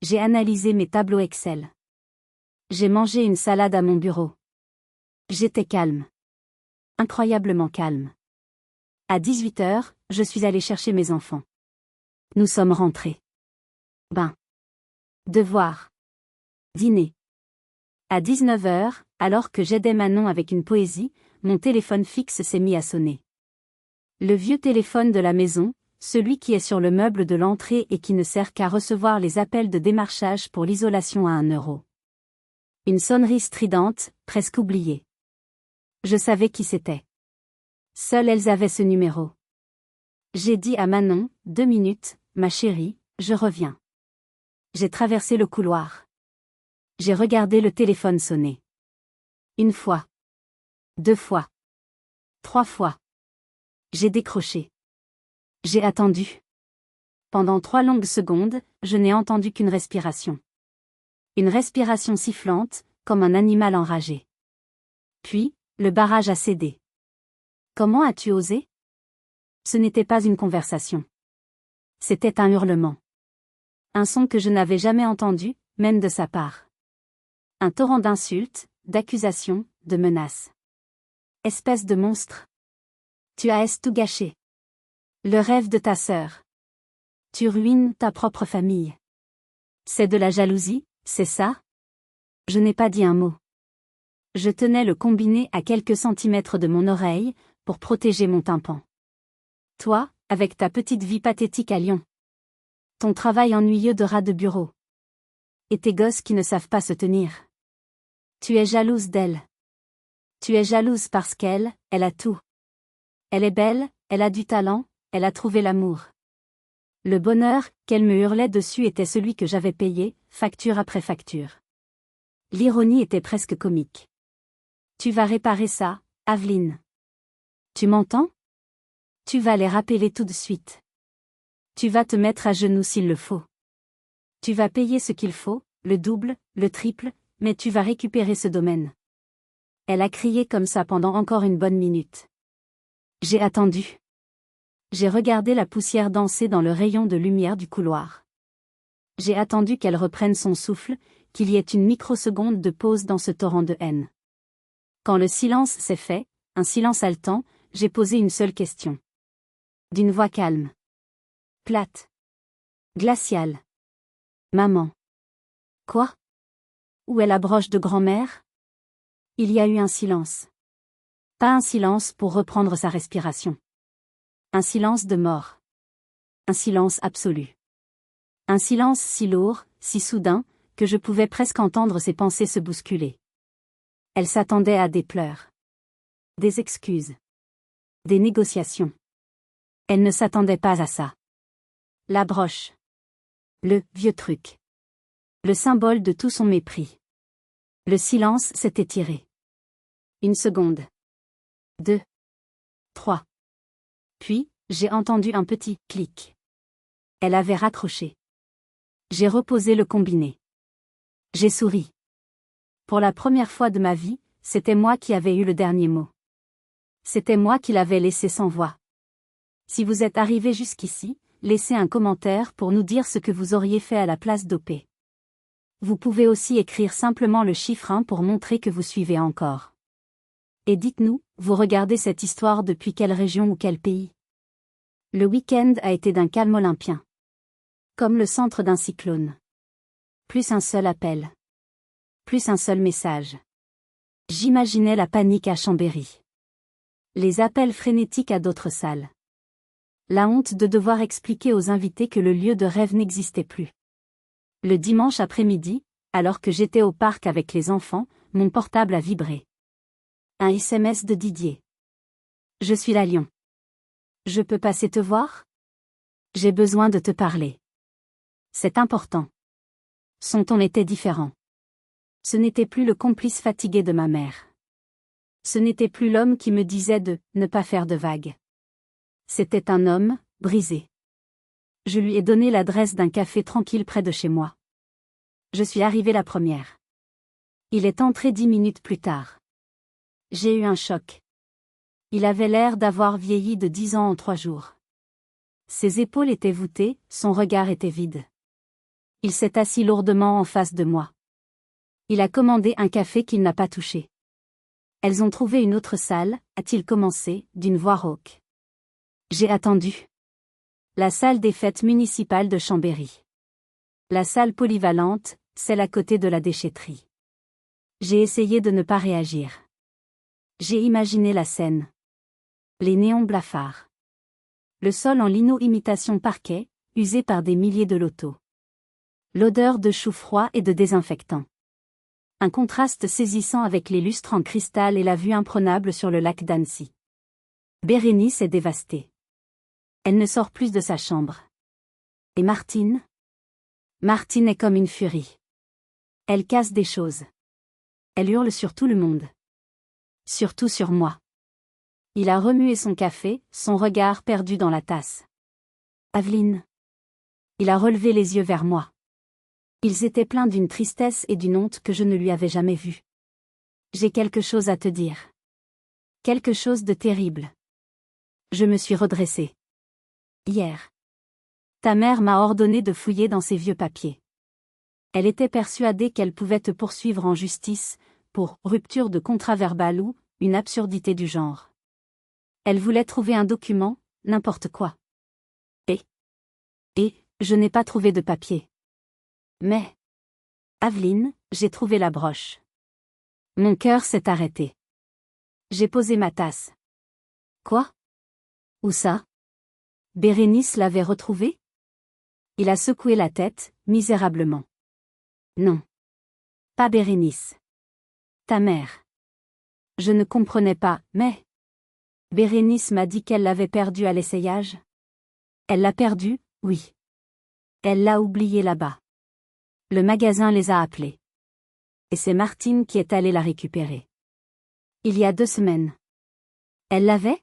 Speaker 1: J'ai analysé mes tableaux Excel. J'ai mangé une salade à mon bureau. J'étais calme. Incroyablement calme. À 18 heures, je suis allée chercher mes enfants. Nous sommes rentrés. Bain. Devoir. Dîner. À 19 heures, alors que j'aidais Manon avec une poésie, mon téléphone fixe s'est mis à sonner. Le vieux téléphone de la maison, celui qui est sur le meuble de l'entrée et qui ne sert qu'à recevoir les appels de démarchage pour l'isolation à 1 euro. Une sonnerie stridente, presque oubliée. Je savais qui c'était. Seules elles avaient ce numéro. J'ai dit à Manon, 2 minutes, ma chérie, je reviens. J'ai traversé le couloir. J'ai regardé le téléphone sonner. 1 fois. 2 fois. 3 fois. J'ai décroché. J'ai attendu. Pendant 3 longues secondes, je n'ai entendu qu'une respiration. Une respiration sifflante, comme un animal enragé. Puis, le barrage a cédé. Comment as-tu osé? Ce n'était pas une conversation. C'était un hurlement. Un son que je n'avais jamais entendu, même de sa part. Un torrent d'insultes, d'accusations, de menaces. Espèce de monstre. Tu as tout gâché. Le rêve de ta sœur. Tu ruines ta propre famille. C'est de la jalousie, c'est ça? Je n'ai pas dit un mot. Je tenais le combiné à quelques centimètres de mon oreille, pour protéger mon tympan. Toi, avec ta petite vie pathétique à Lyon. Ton travail ennuyeux de rat de bureau. Et tes gosses qui ne savent pas se tenir. Tu es jalouse d'elle. Tu es jalouse parce qu'elle, elle a tout. Elle est belle, elle a du talent, elle a trouvé l'amour. Le bonheur qu'elle me hurlait dessus était celui que j'avais payé, facture après facture. L'ironie était presque comique. Tu vas réparer ça, Aveline. Tu m'entends? Tu vas les rappeler tout de suite. Tu vas te mettre à genoux s'il le faut. Tu vas payer ce qu'il faut, le double, le triple, mais tu vas récupérer ce domaine. Elle a crié comme ça pendant encore une bonne minute. J'ai attendu. J'ai regardé la poussière danser dans le rayon de lumière du couloir. J'ai attendu qu'elle reprenne son souffle, qu'il y ait une microseconde de pause dans ce torrent de haine. Quand le silence s'est fait, un silence haletant, j'ai posé une seule question. D'une voix calme. Plate. Glaciale. Maman. Quoi? Où est la broche de grand-mère? Il y a eu un silence. Pas un silence pour reprendre sa respiration. Un silence de mort. Un silence absolu. Un silence si lourd, si soudain, que je pouvais presque entendre ses pensées se bousculer. Elle s'attendait à des pleurs. Des excuses. Des négociations. Elle ne s'attendait pas à ça. La broche. Le vieux truc. Le symbole de tout son mépris. Le silence s'est étiré. Une seconde. 2. 3. Puis, j'ai entendu un petit clic. Elle avait raccroché. J'ai reposé le combiné. J'ai souri. Pour la première fois de ma vie, c'était moi qui avais eu le dernier mot. C'était moi qui l'avais laissé sans voix. Si vous êtes arrivé jusqu'ici, laissez un commentaire pour nous dire ce que vous auriez fait à la place d'OP. Vous pouvez aussi écrire simplement le chiffre 1 pour montrer que vous suivez encore. Et dites-nous, vous regardez cette histoire depuis quelle région ou quel pays? Le week-end a été d'un calme olympien. Comme le centre d'un cyclone. Plus un seul appel. Plus un seul message. J'imaginais la panique à Chambéry. Les appels frénétiques à d'autres salles. La honte de devoir expliquer aux invités que le lieu de rêve n'existait plus. Le dimanche après-midi, alors que j'étais au parc avec les enfants, mon portable a vibré. Un SMS de Didier. Je suis la Lion. Je peux passer te voir? J'ai besoin de te parler. C'est important. Son ton était différent. Ce n'était plus le complice fatigué de ma mère. Ce n'était plus l'homme qui me disait de ne pas faire de vagues. C'était un homme, brisé. Je lui ai donné l'adresse d'un café tranquille près de chez moi. Je suis arrivée la première. Il est entré 10 minutes plus tard. J'ai eu un choc. Il avait l'air d'avoir vieilli de 10 ans en 3 jours. Ses épaules étaient voûtées, son regard était vide. Il s'est assis lourdement en face de moi. Il a commandé un café qu'il n'a pas touché. Elles ont trouvé une autre salle, a-t-il commencé, d'une voix rauque. J'ai attendu. La salle des fêtes municipales de Chambéry. La salle polyvalente, celle à côté de la déchetterie. J'ai essayé de ne pas réagir. J'ai imaginé la scène. Les néons blafards. Le sol en lino imitation parquet, usé par des milliers de lotos. L'odeur de chou froid et de désinfectant. Un contraste saisissant avec les lustres en cristal et la vue imprenable sur le lac d'Annecy. Bérénice est dévastée. Elle ne sort plus de sa chambre. Et Martine? Martine est comme une furie. Elle casse des choses. Elle hurle sur tout le monde. Surtout sur moi. Il a remué son café, son regard perdu dans la tasse. Aveline. Il a relevé les yeux vers moi. Ils étaient pleins d'une tristesse et d'une honte que je ne lui avais jamais vue. J'ai quelque chose à te dire. Quelque chose de terrible. Je me suis redressée. Hier. Ta mère m'a ordonné de fouiller dans ses vieux papiers. Elle était persuadée qu'elle pouvait te poursuivre en justice, pour rupture de contrat verbal ou une absurdité du genre. Elle voulait trouver un document, n'importe quoi. Et, je n'ai pas trouvé de papier. Mais, Aveline, j'ai trouvé la broche. Mon cœur s'est arrêté. J'ai posé ma tasse. Quoi? Où ça? Bérénice l'avait retrouvée? Il a secoué la tête, misérablement. Non. Pas Bérénice. Ta mère. Je ne comprenais pas, mais... Bérénice m'a dit qu'elle l'avait perdue à l'essayage. Elle l'a perdue, oui. Elle l'a oubliée là-bas. Le magasin les a appelés. Et c'est Martine qui est allée la récupérer. Il y a 2 semaines. Elle l'avait?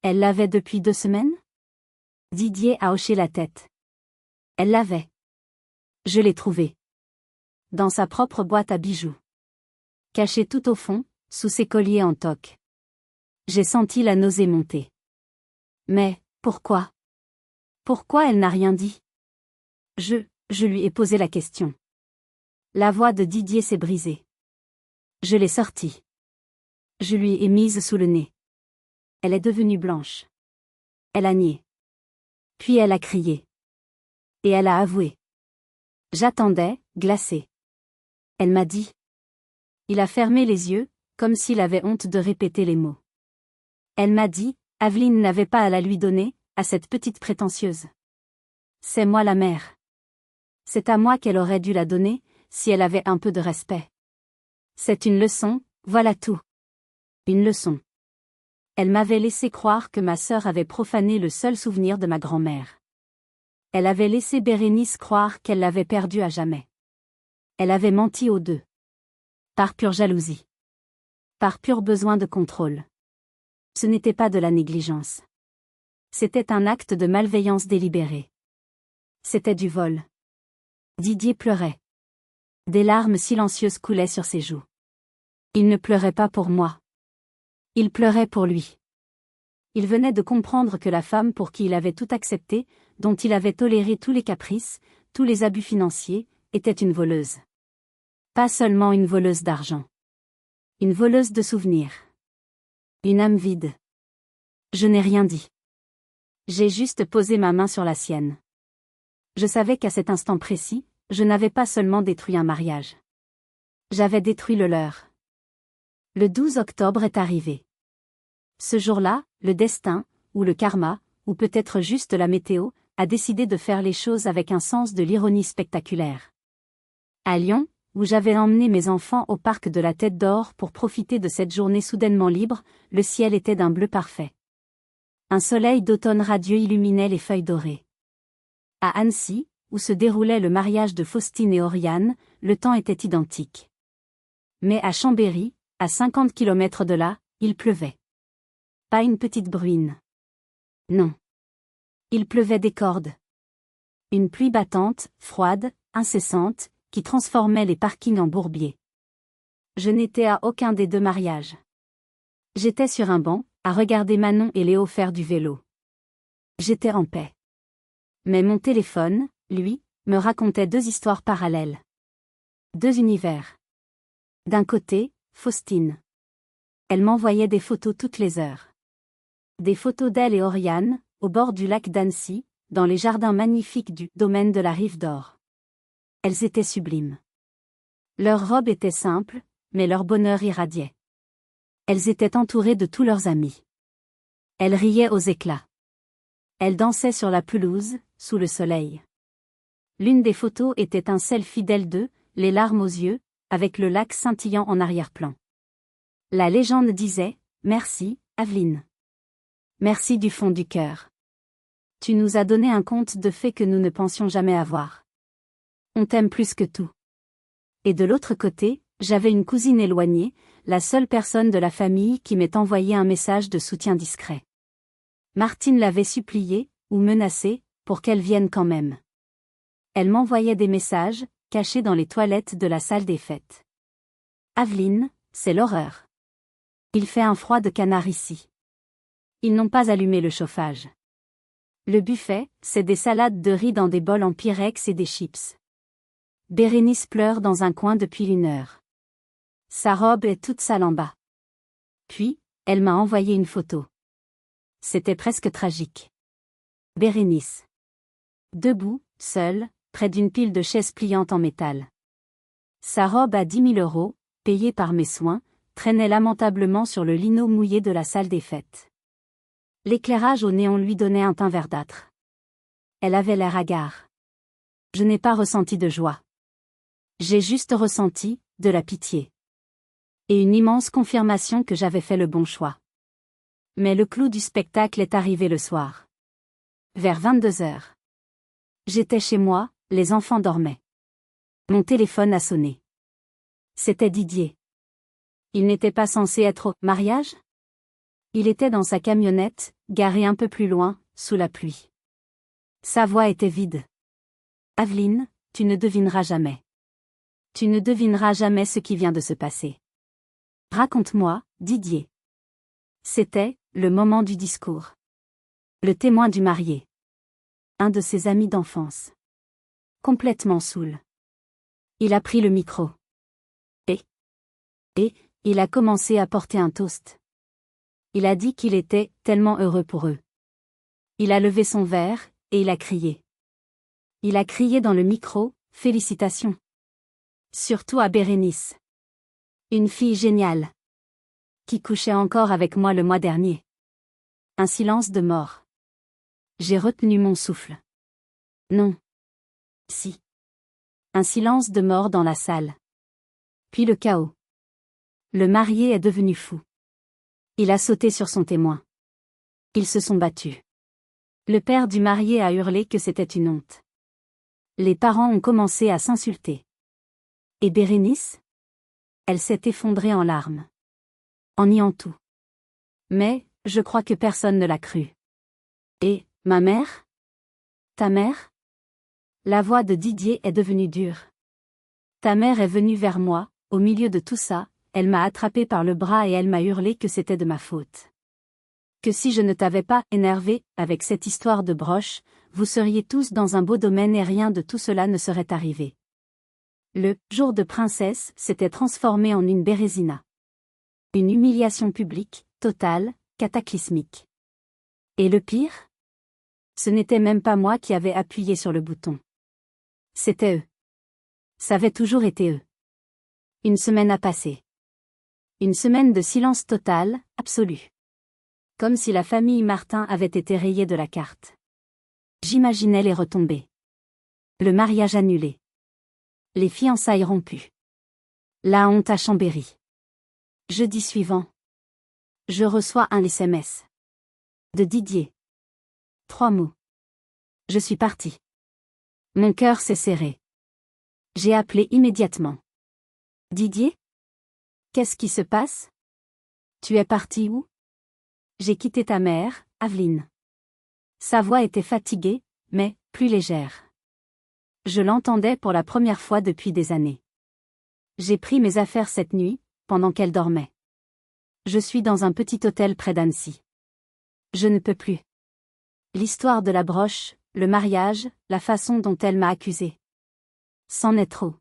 Speaker 1: Elle l'avait depuis 2 semaines? Didier a hoché la tête. Elle l'avait. Je l'ai trouvée. Dans sa propre boîte à bijoux. Cachée tout au fond, sous ses colliers en toque. J'ai senti la nausée monter. Mais, pourquoi? Pourquoi elle n'a rien dit? Je lui ai posé la question. La voix de Didier s'est brisée. Je l'ai sortie. Je lui ai mise sous le nez. Elle est devenue blanche. Elle a nié. Puis elle a crié. Et elle a avoué. J'attendais, glacée. Elle m'a dit. Il a fermé les yeux, comme s'il avait honte de répéter les mots. Elle m'a dit, Aveline n'avait pas à la lui donner, à cette petite prétentieuse. C'est moi la mère. C'est à moi qu'elle aurait dû la donner, si elle avait un peu de respect. C'est une leçon, voilà tout. Une leçon. Elle m'avait laissé croire que ma sœur avait profané le seul souvenir de ma grand-mère. Elle avait laissé Bérénice croire qu'elle l'avait perdue à jamais. Elle avait menti aux deux. Par pure jalousie. Par pur besoin de contrôle. Ce n'était pas de la négligence. C'était un acte de malveillance délibérée. C'était du vol. Didier pleurait. Des larmes silencieuses coulaient sur ses joues. Il ne pleurait pas pour moi. Il pleurait pour lui. Il venait de comprendre que la femme pour qui il avait tout accepté, dont il avait toléré tous les caprices, tous les abus financiers, était une voleuse. Pas seulement une voleuse d'argent. Une voleuse de souvenirs. Une âme vide. Je n'ai rien dit. J'ai juste posé ma main sur la sienne. Je savais qu'à cet instant précis, je n'avais pas seulement détruit un mariage. J'avais détruit le leur. Le 12 octobre est arrivé. Ce jour-là, le destin, ou le karma, ou peut-être juste la météo, a décidé de faire les choses avec un sens de l'ironie spectaculaire. À Lyon, où j'avais emmené mes enfants au parc de la Tête d'Or pour profiter de cette journée soudainement libre, le ciel était d'un bleu parfait. Un soleil d'automne radieux illuminait les feuilles dorées. À Annecy, où se déroulait le mariage de Faustine et Oriane, le temps était identique. Mais à Chambéry, à 50 kilomètres de là, il pleuvait. Pas une petite bruine. Non. Il pleuvait des cordes. Une pluie battante, froide, incessante, qui transformait les parkings en bourbiers. Je n'étais à aucun des deux mariages. J'étais sur un banc, à regarder Manon et Léo faire du vélo. J'étais en paix. Mais mon téléphone, lui, me racontait deux histoires parallèles. Deux univers. D'un côté, Faustine. Elle m'envoyait des photos toutes les heures. Des photos d'elle et Oriane, au bord du lac d'Annecy, dans les jardins magnifiques du domaine de la Rive d'Or. Elles étaient sublimes. Leurs robes étaient simples, mais leur bonheur irradiait. Elles étaient entourées de tous leurs amis. Elles riaient aux éclats. Elles dansaient sur la pelouse, sous le soleil. L'une des photos était un selfie d'elles deux, les larmes aux yeux, avec le lac scintillant en arrière-plan. La légende disait « Merci, Aveline. Merci du fond du cœur. Tu nous as donné un conte de fées que nous ne pensions jamais avoir. On t'aime plus que tout. » Et de l'autre côté, j'avais une cousine éloignée, la seule personne de la famille qui m'ait envoyé un message de soutien discret. Martine l'avait suppliée, ou menacée, pour qu'elle vienne quand même. Elle m'envoyait des messages, cachés dans les toilettes de la salle des fêtes. « Aveline, c'est l'horreur. Il fait un froid de canard ici. Ils n'ont pas allumé le chauffage. Le buffet, c'est des salades de riz dans des bols en pyrex et des chips. Bérénice pleure dans un coin depuis 1 heure. Sa robe est toute sale en bas. » Puis, elle m'a envoyé une photo. C'était presque tragique. Bérénice. Debout, seule, près d'une pile de chaises pliantes en métal. Sa robe à 10 000 €, payée par mes soins, traînait lamentablement sur le lino mouillé de la salle des fêtes. L'éclairage au néon lui donnait un teint verdâtre. Elle avait l'air hagard. Je n'ai pas ressenti de joie. J'ai juste ressenti, de la pitié. Et une immense confirmation que j'avais fait le bon choix. Mais le clou du spectacle est arrivé le soir. Vers 22 heures. J'étais chez moi, les enfants dormaient. Mon téléphone a sonné. C'était Didier. Il n'était pas censé être au mariage ? Il était dans sa camionnette, garée un peu plus loin, sous la pluie. Sa voix était vide. Aveline, tu ne devineras jamais. Tu ne devineras jamais ce qui vient de se passer. Raconte-moi, Didier. C'était le moment du discours. Le témoin du marié. Un de ses amis d'enfance. Complètement saoul. Il a pris le micro. Et, il a commencé à porter un toast. Il a dit qu'il était tellement heureux pour eux. Il a levé son verre, et il a crié. Il a crié dans le micro, félicitations. Surtout à Bérénice. Une fille géniale. Qui couchait encore avec moi le mois dernier. Un silence de mort. J'ai retenu mon souffle. Non. Si. Un silence de mort dans la salle. Puis le chaos. Le marié est devenu fou. Il a sauté sur son témoin. Ils se sont battus. Le père du marié a hurlé que c'était une honte. Les parents ont commencé à s'insulter. Et Bérénice? Elle s'est effondrée en larmes. En niant tout. Mais, je crois que personne ne l'a cru. Et, ma mère? Ta mère? La voix de Didier est devenue dure. Ta mère est venue vers moi, au milieu de tout ça, elle m'a attrapé par le bras et elle m'a hurlé que c'était de ma faute. Que si je ne t'avais pas énervé avec cette histoire de broche, vous seriez tous dans un beau domaine et rien de tout cela ne serait arrivé. Le jour de princesse s'était transformé en une bérésina. Une humiliation publique, totale, cataclysmique. Et le pire? Ce n'était même pas moi qui avais appuyé sur le bouton. C'était eux. Ça avait toujours été eux. Une semaine a passé. Une semaine de silence total, absolu. Comme si la famille Martin avait été rayée de la carte. J'imaginais les retombées. Le mariage annulé. Les fiançailles rompues. La honte à Chambéry. Jeudi suivant. Je reçois un SMS. De Didier. 3 mots. Je suis parti. Mon cœur s'est serré. J'ai appelé immédiatement. Didier? Qu'est-ce qui se passe? Tu es parti où? J'ai quitté ta mère, Aveline. Sa voix était fatiguée, mais plus légère. Je l'entendais pour la première fois depuis des années. J'ai pris mes affaires cette nuit, pendant qu'elle dormait. Je suis dans un petit hôtel près d'Annecy. Je ne peux plus. L'histoire de la broche, le mariage, la façon dont elle m'a accusée. C'en est trop.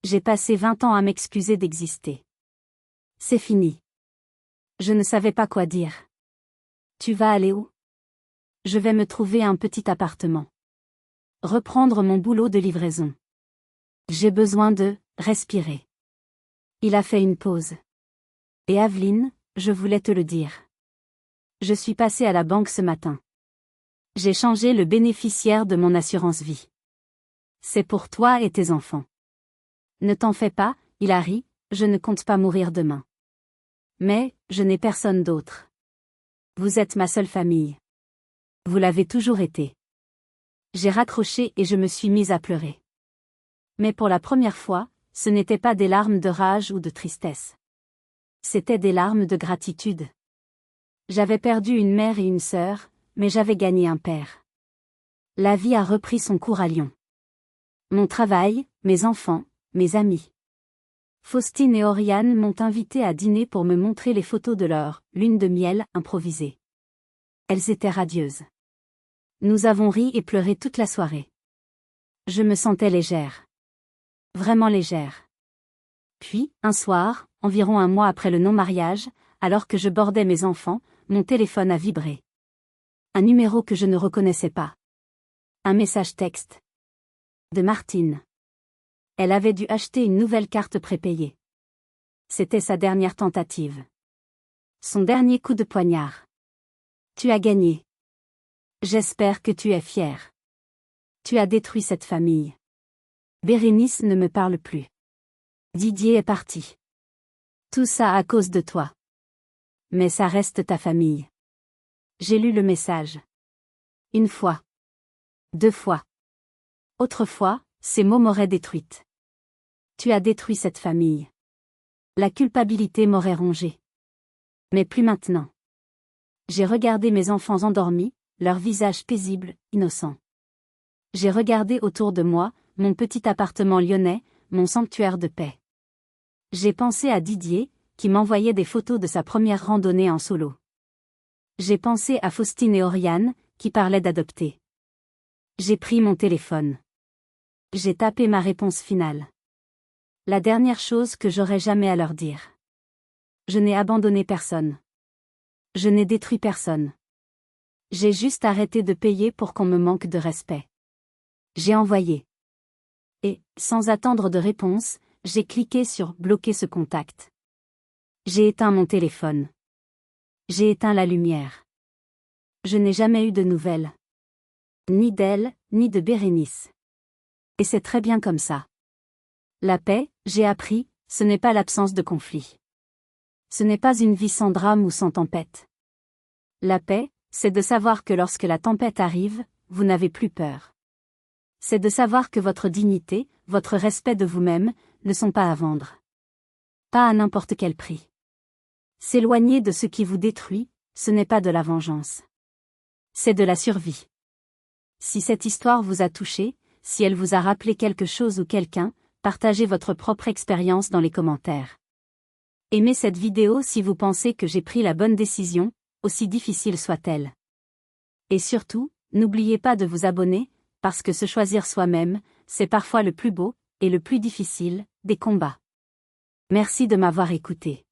Speaker 1: J'ai passé 20 ans à m'excuser d'exister. C'est fini. Je ne savais pas quoi dire. Tu vas aller où? Je vais me trouver un petit appartement. Reprendre mon boulot de livraison. J'ai besoin de respirer. Il a fait une pause. Et Aveline, je voulais te le dire. Je suis passée à la banque ce matin. J'ai changé le bénéficiaire de mon assurance vie. C'est pour toi et tes enfants. Ne t'en fais pas, Hilary, je ne compte pas mourir demain. Mais, je n'ai personne d'autre. Vous êtes ma seule famille. Vous l'avez toujours été. J'ai raccroché et je me suis mise à pleurer. Mais pour la première fois, ce n'étaient pas des larmes de rage ou de tristesse. C'étaient des larmes de gratitude. J'avais perdu une mère et une sœur, mais j'avais gagné un père. La vie a repris son cours à Lyon. Mon travail, mes enfants, mes amis. Faustine et Oriane m'ont invité à dîner pour me montrer les photos de leur lune de miel improvisée. Elles étaient radieuses. Nous avons ri et pleuré toute la soirée. Je me sentais légère. Vraiment légère. Puis, un soir, environ un mois après le non-mariage, alors que je bordais mes enfants, mon téléphone a vibré. Un numéro que je ne reconnaissais pas. Un message texte. De Martine. Elle avait dû acheter une nouvelle carte prépayée. C'était sa dernière tentative. Son dernier coup de poignard. Tu as gagné. J'espère que tu es fier. Tu as détruit cette famille. Bérénice ne me parle plus. Didier est parti. Tout ça à cause de toi. Mais ça reste ta famille. J'ai lu le message. Une fois. 2 fois. Autrefois, ces mots m'auraient détruite. Tu as détruit cette famille. La culpabilité m'aurait rongée. Mais plus maintenant. J'ai regardé mes enfants endormis, leurs visages paisibles, innocents. J'ai regardé autour de moi, mon petit appartement lyonnais, mon sanctuaire de paix. J'ai pensé à Didier, qui m'envoyait des photos de sa première randonnée en solo. J'ai pensé à Faustine et Oriane, qui parlaient d'adopter. J'ai pris mon téléphone. J'ai tapé ma réponse finale. La dernière chose que j'aurais jamais à leur dire. Je n'ai abandonné personne. Je n'ai détruit personne. J'ai juste arrêté de payer pour qu'on me manque de respect. J'ai envoyé. Et, sans attendre de réponse, j'ai cliqué sur « Bloquer ce contact ». J'ai éteint mon téléphone. J'ai éteint la lumière. Je n'ai jamais eu de nouvelles. Ni d'elle, ni de Bérénice. Et c'est très bien comme ça. La paix, j'ai appris, ce n'est pas l'absence de conflit. Ce n'est pas une vie sans drame ou sans tempête. La paix, c'est de savoir que lorsque la tempête arrive, vous n'avez plus peur. C'est de savoir que votre dignité, votre respect de vous-même, ne sont pas à vendre. Pas à n'importe quel prix. S'éloigner de ce qui vous détruit, ce n'est pas de la vengeance. C'est de la survie. Si cette histoire vous a touché, si elle vous a rappelé quelque chose ou quelqu'un, partagez votre propre expérience dans les commentaires. Aimez cette vidéo si vous pensez que j'ai pris la bonne décision, aussi difficile soit-elle. Et surtout, n'oubliez pas de vous abonner, parce que se choisir soi-même, c'est parfois le plus beau, et le plus difficile, des combats. Merci de m'avoir écouté.